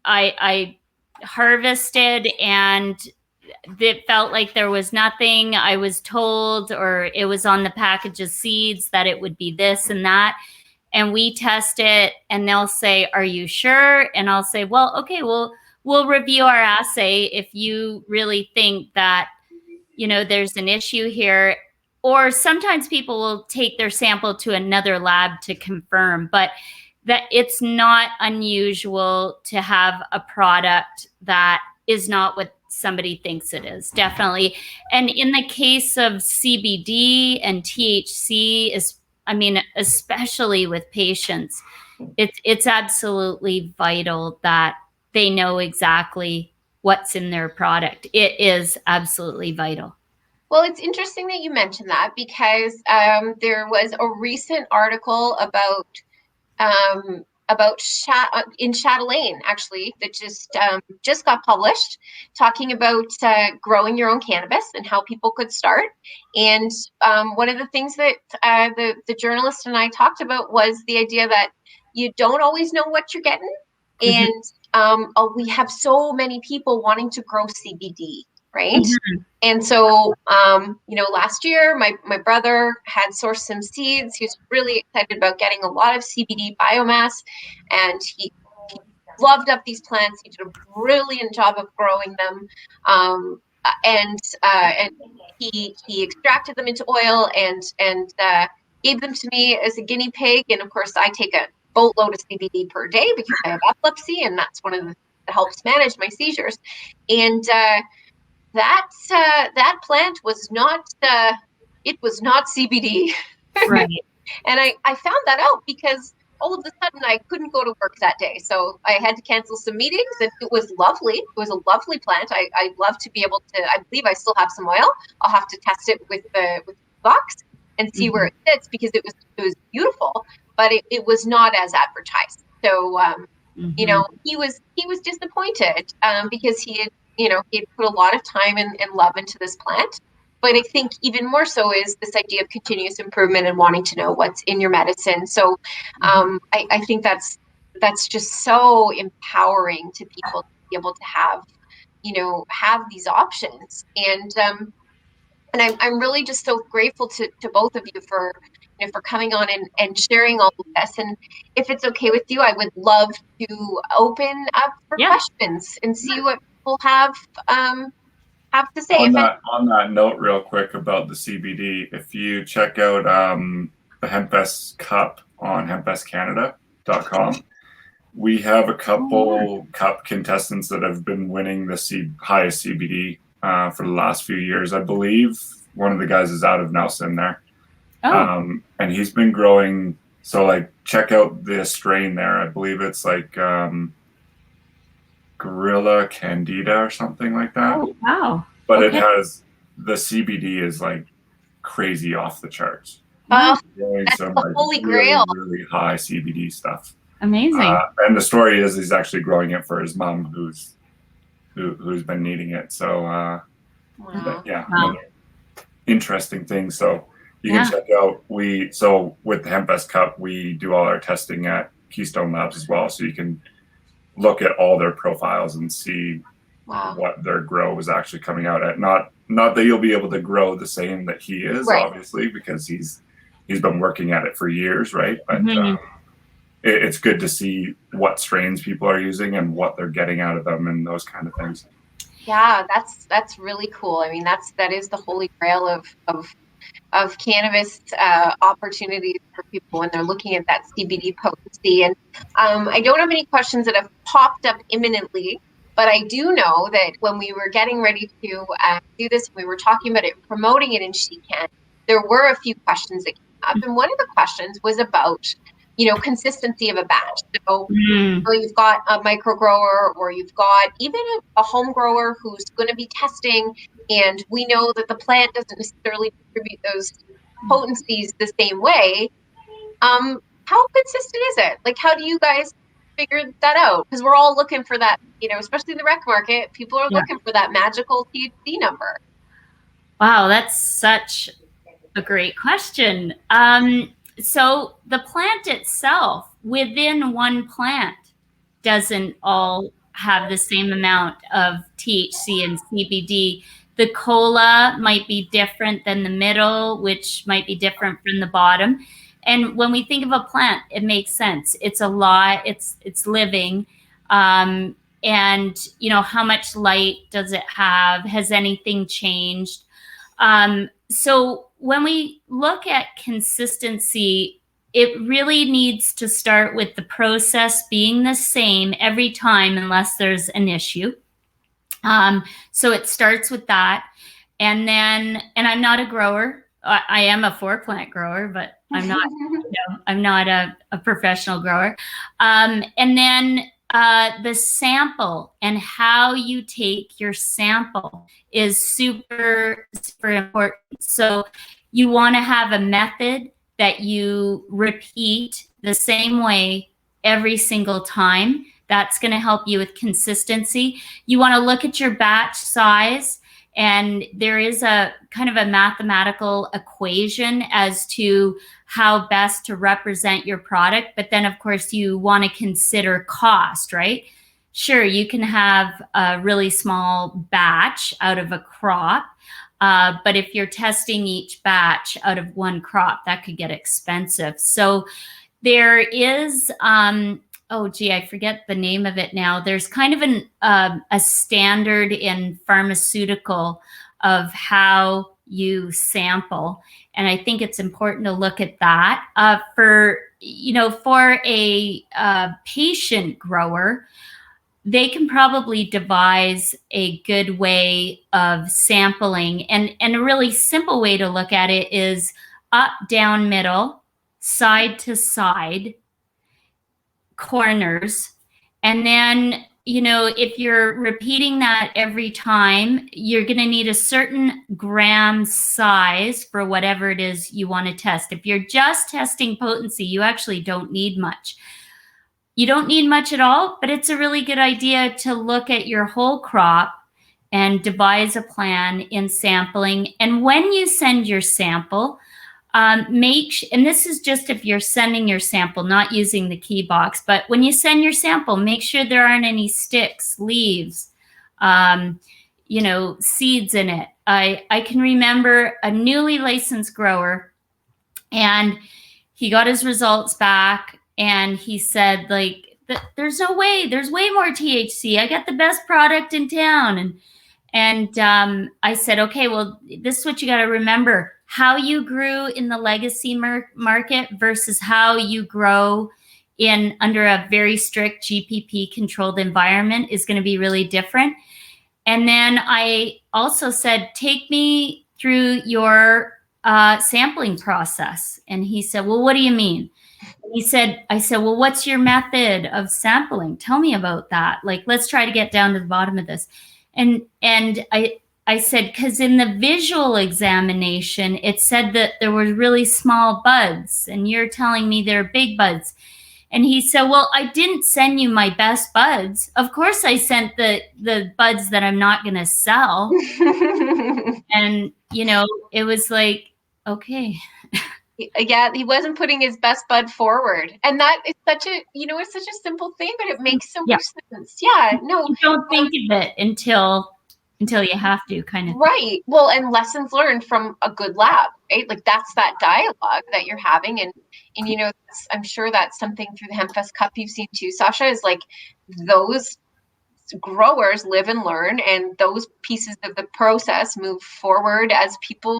I harvested and it felt like there was nothing. I was told, or it was on the package of seeds, that it would be this and that. And we test it and they'll say, "Are you sure?" And I'll say, "Well, okay, we'll review our assay if you really think that, there's an issue here." Or sometimes people will take their sample to another lab to confirm, but that it's not unusual to have a product that is not what somebody thinks it is. Definitely. And in the case of CBD and THC, especially with patients, it's absolutely vital that they know exactly what's in their product. It is absolutely vital. Well, it's interesting that you mentioned that, because there was a recent article about in Chatelaine, actually, that just got published, talking about growing your own cannabis and how people could start. And one of the things that the journalist and I talked about was the idea that you don't always know what you're getting, and we have so many people wanting to grow CBD, right? Mm-hmm. And so, last year, my brother had sourced some seeds. He was really excited about getting a lot of CBD biomass, and he loved up these plants. He did a brilliant job of growing them. And he extracted them into oil and gave them to me as a guinea pig. And of course, I take a boatload of CBD per day because I have epilepsy, and that's one of the that helps manage my seizures. And that plant was not it was not CBD. Right. And I found that out because all of a sudden I couldn't go to work that day. So I had to cancel some meetings, and it was lovely. It was a lovely plant. I'd love to be able to, I believe I still have some oil. I'll have to test it with the box and see where it sits, because it was beautiful, but it was not as advertised. So you know, he was disappointed because he had put a lot of time and love into this plant. But I think even more so is this idea of continuous improvement and wanting to know what's in your medicine. So I think that's just so empowering to people to be able to have these options. And I'm really just so grateful to both of you for coming on and sharing all of this. And if it's okay with you, I would love to open up for questions and see what people have to say. On that note, real quick about the CBD, if you check out the HempFest Cup on hempfestcanada.com, we have a couple cup contestants that have been winning the highest CBD for the last few years. I believe one of the guys is out of Nelson there. And he's been growing. So like, check out the strain there. I believe it's like Gorilla Candida or something like that. Oh, wow. But it has, the CBD is like crazy off the charts. That's some the holy grail. Really high CBD stuff. Amazing. And the story is he's actually growing it for his mom, who's been needing it. So interesting thing. So you can check out. So with the HempFest Cup, we do all our testing at Keystone Labs as well. So you can look at all their profiles and see what their grow is actually coming out at. Not that you'll be able to grow the same that he is, obviously, because he's been working at it for years, right? But it's good to see what strains people are using and what they're getting out of them and those kind of things. Yeah, that's really cool. I mean, that is the holy grail of cannabis opportunities for people when they're looking at that CBD potency. And I don't have any questions that have popped up imminently, but I do know that when we were getting ready to do this, we were talking about it, promoting it in SheCann, there were a few questions that came up. And one of the questions was about, consistency of a batch. So you've got a micro grower, or you've got even a home grower who's going to be testing, and we know that the plant doesn't necessarily distribute those potencies the same way. How consistent is it? Like, how do you guys figure that out? Because we're all looking for that, especially in the rec market, people are looking for that magical THC number. Wow, that's such a great question. So the plant itself, within one plant, doesn't all have the same amount of THC and CBD. The cola might be different than the middle, which might be different from the bottom. And when we think of a plant, it makes sense. It's alive, it's living. And how much light does it have? Has anything changed? So when we look at consistency, it really needs to start with the process being the same every time, unless there's an issue. So it starts with that. And I'm not a grower. I am a 4-plant grower, but I'm not, I'm not a professional grower. And then the sample and how you take your sample is super, super important. So you want to have a method that you repeat the same way every single time. That's going to help you with consistency. You want to look at your batch size, and there is a kind of a mathematical equation as to how best to represent your product. But then, of course, you want to consider cost, right? Sure, you can have a really small batch out of a crop, but if you're testing each batch out of one crop, that could get expensive. So there is a oh gee, I forget the name of it now. There's kind of a standard in pharmaceutical of how you sample, and I think it's important to look at that for a patient grower. They can probably devise a good way of sampling, and a really simple way to look at it is up, down, middle, side to side, corners. And then, if you're repeating that every time, you're going to need a certain gram size for whatever it is you want to test. If you're just testing potency, you actually don't need much. You don't need much at all, but it's a really good idea to look at your whole crop and devise a plan in sampling. And when you send your sample, and this is just if you're sending your sample, not using the Keybox, but when you send your sample, make sure there aren't any sticks, leaves, seeds in it. I can remember a newly licensed grower, and he got his results back, and he said, like, there's no way, there's way more THC. I got the best product in town. And I said, okay, well, this is what you got to remember. How you grew in the legacy market versus how you grow under a very strict GPP controlled environment is going to be really different. And then I also said, take me through your sampling process. And he said, well, what do you mean? I said, well, what's your method of sampling? Tell me about that. Like, let's try to get down to the bottom of this. And I said, because in the visual examination, it said that there were really small buds, and you're telling me they're big buds. And he said, well, I didn't send you my best buds. Of course, I sent the buds that I'm not going to sell. And, it was like, okay. Yeah, he wasn't putting his best bud forward. And that is such a simple thing, but it makes so much sense. Yeah, no. You don't think of it until you have to, kind of. Right. Well, and lessons learned from a good lab, right? Like, that's that dialogue that you're having. And I'm sure that's something through the HempFest Cup you've seen too, Sasha, is like those growers live and learn, and those pieces of the process move forward as people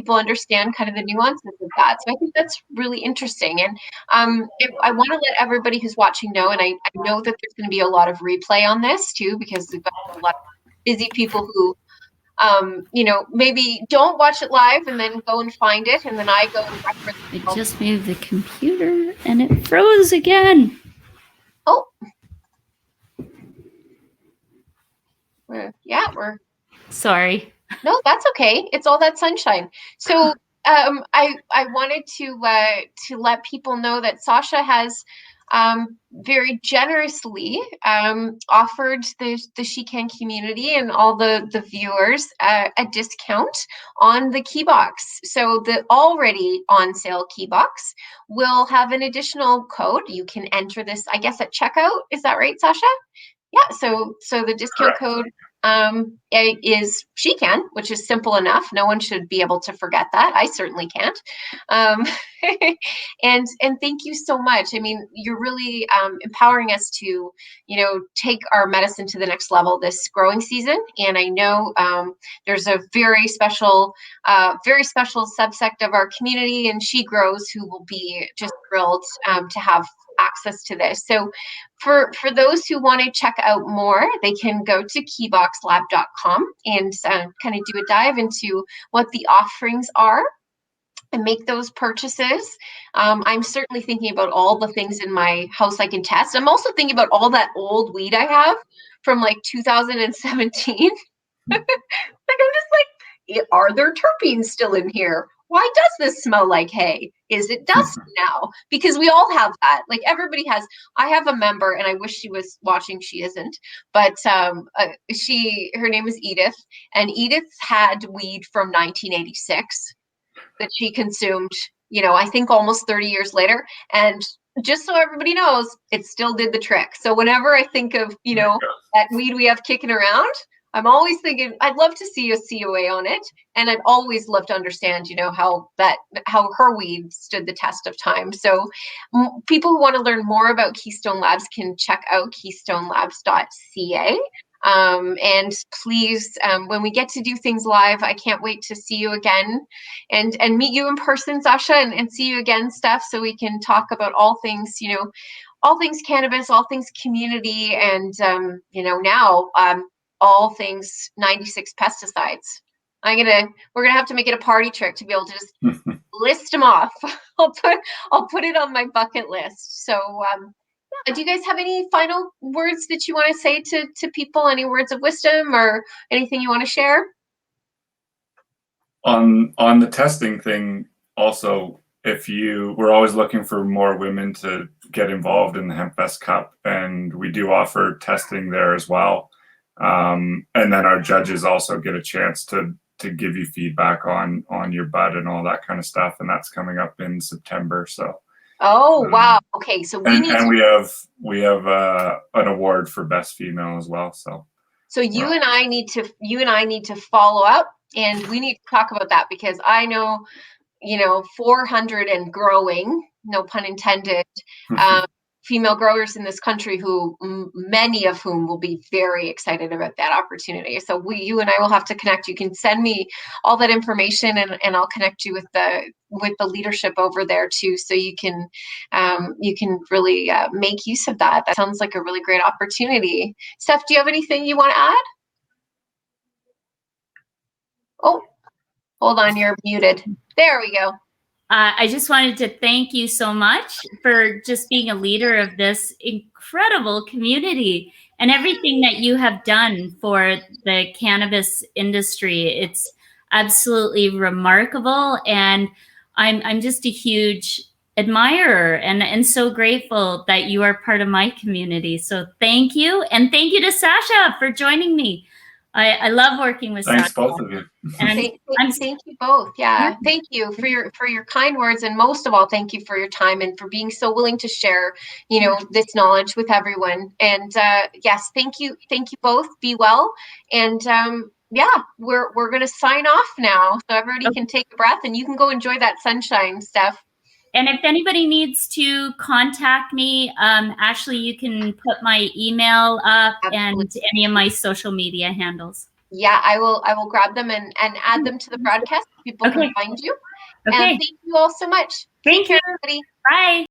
understand kind of the nuances of that. So I think that's really interesting. And I want to let everybody who's watching know, and I know that there's going to be a lot of replay on this too, because we've got a lot of busy people who, maybe don't watch it live and then go and find it. And then I go and reference it. I just moved the computer and it froze again. Oh. We're sorry. No, that's okay. It's all that sunshine. So I wanted to let people know that Sasha has very generously offered the SheCann community and all the viewers a discount on the Keybox. So the already on sale Keybox will have an additional code. You can enter this, I guess, at checkout. Is that right, Sasha? Yeah. So the discount code is SheCann, which is simple enough. No one should be able to forget that. I certainly can't. And thank you so much. I mean, you're really empowering us to, take our medicine to the next level this growing season. And I know there's a very special subsect of our community and She Grows who will be just thrilled to have access to this. So for those who want to check out more, they can go to keyboxlab.com and kind of do a dive into what the offerings are and make those purchases. I'm certainly thinking about all the things in my house I can test. I'm also thinking about all that old weed I have from like 2017. Like, I'm just like, are there terpenes still in here? Why does this smell like hay? Is it dust now? Because we all have that. Like, everybody has. I have a member, and I wish she was watching. She isn't, but her name is Edith, and Edith had weed from 1986 that she consumed, I think almost 30 years later. And just so everybody knows, it still did the trick. So whenever I think of, that weed we have kicking around, I'm always thinking I'd love to see a COA on it, and I'd always love to understand, how her weed stood the test of time. So people who want to learn more about Keystone Labs can check out keystonelabs.ca. And please, when we get to do things live, I can't wait to see you again and meet you in person, Sasha, and see you again, Steph, so we can talk about all things, all things cannabis, all things community, and now all things 96 pesticides. We're gonna have to make it a party trick to be able to just list them off. I'll put it on my bucket list. So do you guys have any final words that you want to say to people? Any words of wisdom or anything you want to share? On the testing thing, also, we're always looking for more women to get involved in the HempFest Cup, and we do offer testing there as well. And then our judges also get a chance to give you feedback on your bud and all that kind of stuff, and that's coming up in September. So. Oh wow! Okay, so we have an award for best female as well. So you and I need to follow up, and we need to talk about that, because I know 400 and growing, no pun intended, female growers in this country who many of whom will be very excited about that opportunity. So you and I will have to connect. You can send me all that information, and I'll connect you with the leadership over there too, so you can really make use of that. That sounds like a really great opportunity. Steph, do you have anything you want to add? Oh, hold on, you're muted. There we go. I just wanted to thank you so much for just being a leader of this incredible community and everything that you have done for the cannabis industry. It's absolutely remarkable, and I'm just a huge admirer and so grateful that you are part of my community. So thank you, and thank you to Sasha for joining me. I love working with Thanks, Sasha. both of you. And thank you both. Yeah. Thank you for your kind words, and most of all, thank you for your time and for being so willing to share, this knowledge with everyone. And yes, thank you both. Be well. And we're gonna sign off now, so everybody can take a breath, and you can go enjoy that sunshine, Steph. And if anybody needs to contact me, Ashleigh, you can put my email up. Absolutely. And any of my social media handles. Yeah, I will grab them and add them to the broadcast so people can find you. Okay. And thank you all so much. Thank you, everybody. Bye.